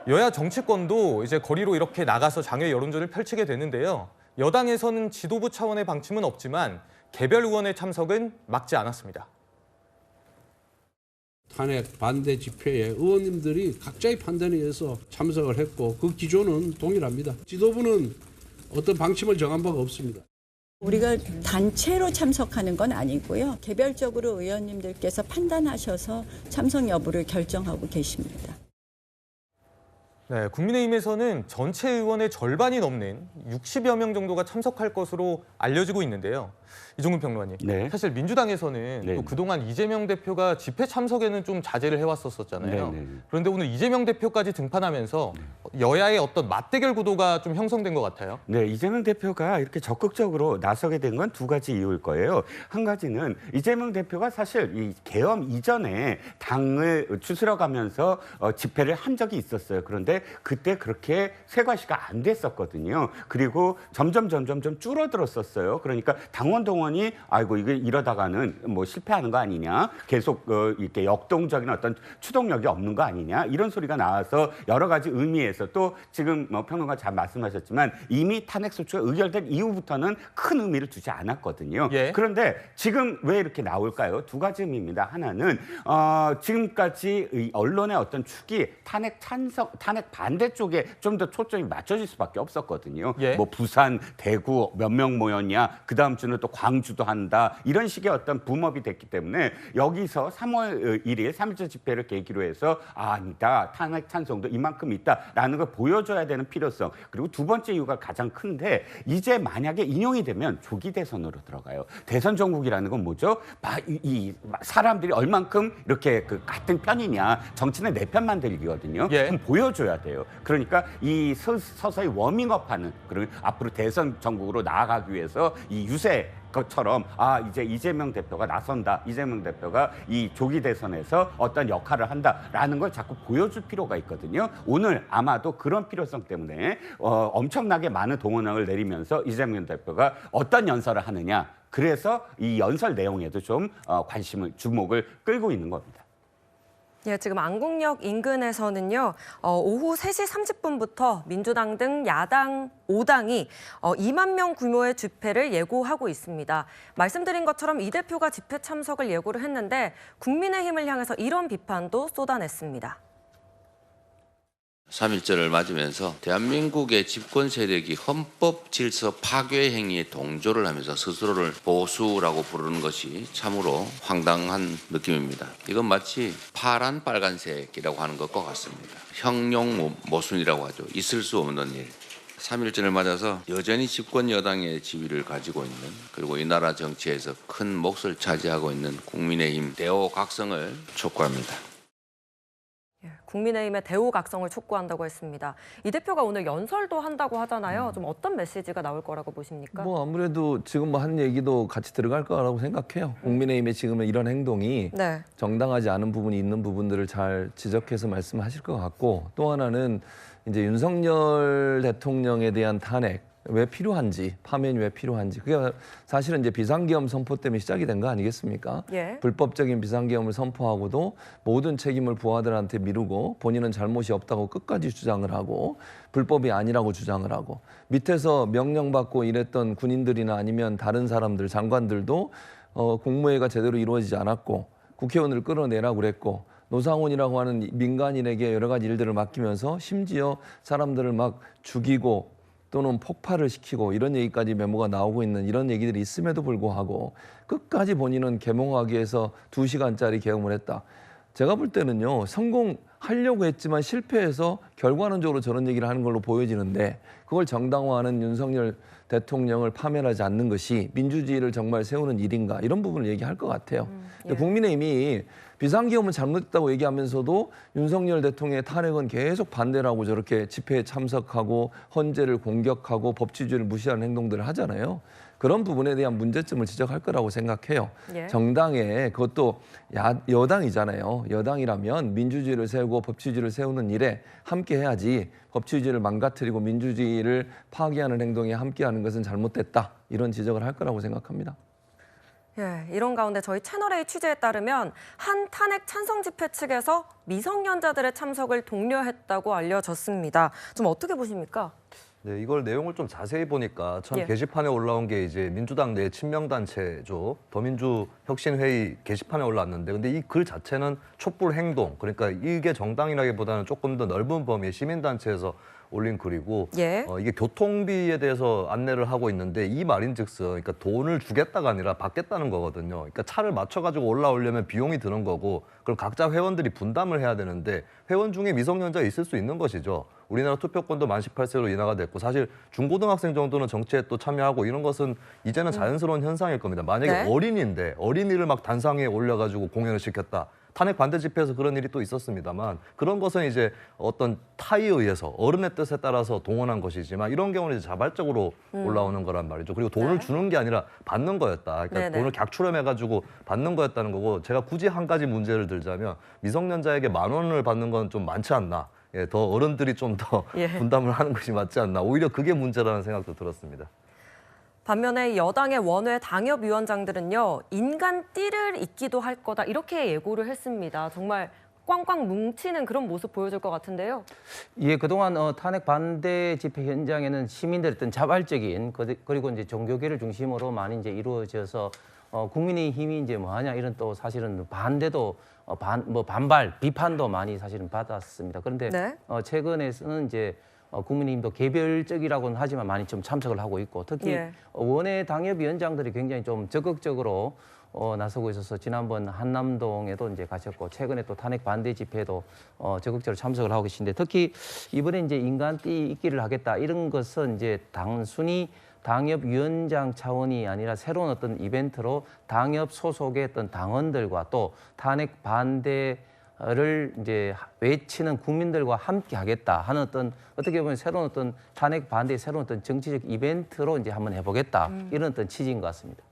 여야 정치권도 이제 거리로 이렇게 나가서 장외 여론전을 펼치게 되는데요. 여당에서는 지도부 차원의 방침은 없지만 개별 의원의 참석은 막지 않았습니다. 탄핵 반대 집회에 의원님들이 각자의 판단에 의해서 참석을 했고 그 기조는 동일합니다. 지도부는 어떤 방침을 정한 바가 없습니다. 우리가 단체로 참석하는 건 아니고요. 개별적으로 의원님들께서 판단하셔서 참석 여부를 결정하고 계십니다. 네, 국민의힘에서는 전체 의원의 절반이 넘는 60여 명 정도가 참석할 것으로 알려지고 있는데요. 이종근 평론가님, 네. 사실 민주당에서는 네. 또 그동안 이재명 대표가 집회 참석에는 좀 자제를 해왔었잖아요. 네. 그런데 오늘 이재명 대표까지 등판하면서 여야의 어떤 맞대결 구도가 좀 형성된 것 같아요. 네, 이재명 대표가 이렇게 적극적으로 나서게 된 건 두 가지 이유일 거예요. 한 가지는 이재명 대표가 사실 이 계엄 이전에 당을 추스려가면서 집회를 한 적이 있었어요. 그런데 그때 그렇게 쇄과시가 안 됐었거든요. 그리고 점점 좀 줄어들었었어요. 그러니까 당원 동원이 아이고 이게 이러다가는 뭐 실패하는 거 아니냐, 계속 이렇게 역동적인 어떤 추동력이 없는 거 아니냐 이런 소리가 나와서 여러 가지 의미에서 또 지금 뭐 평론가 잘 말씀하셨지만 이미 탄핵 소추가 의결된 이후부터는 큰 의미를 두지 않았거든요. 예. 그런데 지금 왜 이렇게 나올까요? 두 가지 의미입니다. 하나는 지금까지 이 언론의 어떤 축이 탄핵 반대 쪽에 좀 더 초점이 맞춰질 수밖에 없었거든요. 예. 뭐 부산, 대구 몇 명 모였냐, 그 다음 주는 또 광주도 한다 이런 식의 어떤 붐업이 됐기 때문에 여기서 3월 1일 3.1절 집회를 계기로 해서 아니다, 탄핵 찬성도 이만큼 있다라는 걸 보여줘야 되는 필요성. 그리고 두 번째 이유가 가장 큰데 이제 만약에 인용이 되면 조기 대선으로 들어가요. 대선 전국이라는 건 뭐죠? 이 사람들이 얼만큼 이렇게 그 같은 편이냐, 정치는 내 편 만들기거든요. 예. 그럼 보여줘야 돼요. 그러니까 이 서서히 워밍업하는, 그리고 앞으로 대선 전국으로 나아가기 위해서 이 유세 것처럼 이제 이재명 대표가 나선다, 이재명 대표가 이 조기 대선에서 어떤 역할을 한다라는 걸 자꾸 보여줄 필요가 있거든요. 오늘 아마도 그런 필요성 때문에 엄청나게 많은 동원령을 내리면서 이재명 대표가 어떤 연설을 하느냐, 그래서 이 연설 내용에도 좀 주목을 끌고 있는 겁니다. 예, 지금 안국역 인근에서는요, 오후 3시 30분부터 민주당 등 야당 5당이 2만 명 규모의 집회를 예고하고 있습니다. 말씀드린 것처럼 이 대표가 집회 참석을 예고를 했는데 국민의힘을 향해서 이런 비판도 쏟아냈습니다. 3.1절을 맞으면서 대한민국의 집권 세력이 헌법 질서 파괴 행위에 동조를 하면서 스스로를 보수라고 부르는 것이 참으로 황당한 느낌입니다. 이건 마치 파란 빨간색이라고 하는 것과 같습니다. 형용 모순이라고 하죠. 있을 수 없는 일. 3.1절을 맞아서 여전히 집권 여당의 지위를 가지고 있는, 그리고 이 나라 정치에서 큰 몫을 차지하고 있는 국민의힘 대호각성을 촉구합니다. 국민의힘의 대우각성을 촉구한다고 했습니다. 이 대표가 오늘 연설도 한다고 하잖아요. 좀 어떤 메시지가 나올 거라고 보십니까? 뭐 아무래도 지금 뭐 한 얘기도 같이 들어갈 거라고 생각해요. 국민의힘의 지금은 이런 행동이 네. 정당하지 않은 부분이 있는 부분들을 잘 지적해서 말씀하실 것 같고, 또 하나는 이제 윤석열 대통령에 대한 탄핵 왜 필요한지, 파면이 왜 필요한지, 그게 사실은 이제 비상계엄 선포 때문에 시작이 된 거 아니겠습니까? 예. 불법적인 비상계엄을 선포하고도 모든 책임을 부하들한테 미루고 본인은 잘못이 없다고 끝까지 주장을 하고 불법이 아니라고 주장을 하고, 밑에서 명령받고 일했던 군인들이나 아니면 다른 사람들, 장관들도 공무회가 제대로 이루어지지 않았고 국회의원을 끌어내라고 그랬고, 노상원이라고 하는 민간인에게 여러 가지 일들을 맡기면서 심지어 사람들을 막 죽이고 또는 폭발을 시키고 이런 얘기까지 메모가 나오고 있는 이런 얘기들이 있음에도 불구하고 끝까지 본인은 계몽하기 위해서 2시간짜리 계엄을 했다. 제가 볼 때는요, 성공하려고 했지만 실패해서 결과론적으로 저런 얘기를 하는 걸로 보여지는데, 그걸 정당화하는 윤석열 대통령을 파면하지 않는 것이 민주주의를 정말 세우는 일인가, 이런 부분을 얘기할 것 같아요. 예. 국민의힘이 비상계엄은 잘못했다고 얘기하면서도 윤석열 대통령의 탄핵은 계속 반대를 하고 저렇게 집회에 참석하고 헌재를 공격하고 법치주의를 무시하는 행동들을 하잖아요. 그런 부분에 대한 문제점을 지적할 거라고 생각해요. 예. 정당에, 그것도 여당이잖아요. 여당이라면 민주주의를 세우고 법치주의를 세우는 일에 함께 해야지, 법치주의를 망가뜨리고 민주주의를 파괴하는 행동에 함께하는 것은 잘못됐다, 이런 지적을 할 거라고 생각합니다. 예, 이런 가운데 저희 채널A 취재에 따르면 한 탄핵 찬성 집회 측에서 미성년자들의 참석을 독려했다고 알려졌습니다. 좀 어떻게 보십니까? 네, 이걸 내용을 좀 자세히 보니까 참 예. 게시판에 올라온 게 이제 민주당 내 친명단체죠. 더민주혁신회의 게시판에 올랐는데 근데 이 글 자체는 촛불 행동, 그러니까 이게 정당이라기보다는 조금 더 넓은 범위의 시민단체에서 올린 글이고 예. 이게 교통비에 대해서 안내를 하고 있는데 이 말인즉슨 그러니까 돈을 주겠다가 아니라 받겠다는 거거든요. 그러니까 차를 맞춰가지고 올라오려면 비용이 드는 거고 그럼 각자 회원들이 분담을 해야 되는데 회원 중에 미성년자 있을 수 있는 것이죠. 우리나라 투표권도 만 18세로 인하가 됐고 사실 중고등학생 정도는 정치에 또 참여하고 이런 것은 이제는 자연스러운 현상일 겁니다. 만약에 네. 어린이인데 어린이를 막 단상에 올려가지고 공연을 시켰다. 탄핵 반대 집회에서 그런 일이 또 있었습니다만 그런 것은 이제 어떤 타의에 의해서 어른의 뜻에 따라서 동원한 것이지만 이런 경우는 이제 자발적으로 올라오는 거란 말이죠. 그리고 돈을 네. 주는 게 아니라 받는 거였다. 그러니까 네네. 돈을 객출해가지고 받는 거였다는 거고 제가 굳이 한 가지 문제를 들자면 미성년자에게 10,000원을 받는 건 좀 많지 않나. 예, 더 어른들이 좀 더 예. 분담을 하는 것이 맞지 않나. 오히려 그게 문제라는 생각도 들었습니다. 반면에 여당의 원외 당협위원장들은요. 인간 띠를 잇기도 할 거다 이렇게 예고를 했습니다. 정말 꽝꽝 뭉치는 그런 모습 보여줄 것 같은데요. 예, 그동안 탄핵 반대 집회 현장에는 시민들의 어떤 자발적인 그리고 이제 종교계를 중심으로 많이 이제 이루어져서 국민의힘이 이제 뭐 하냐 이런 또 사실은 반대도 반발 비판도 많이 사실은 받았습니다. 그런데 네. 최근에는 이제 국민의힘도 개별적이라고는 하지만 많이 좀 참석을 하고 있고 특히 예. 원외 당협위원장들이 굉장히 좀 적극적으로 나서고 있어서 지난번 한남동에도 이제 가셨고 최근에 또 탄핵 반대 집회에도 적극적으로 참석을 하고 계신데 특히 이번에 이제 인간띠 있기를 하겠다 이런 것은 이제 단순히 당협위원장 차원이 아니라 새로운 어떤 이벤트로 당협 소속의 어떤 당원들과 또 탄핵 반대를 이제 외치는 국민들과 함께 하겠다 하는 어떤 어떻게 보면 새로운 어떤 탄핵 반대의 새로운 어떤 정치적 이벤트로 이제 한번 해보겠다 이런 어떤 취지인 것 같습니다.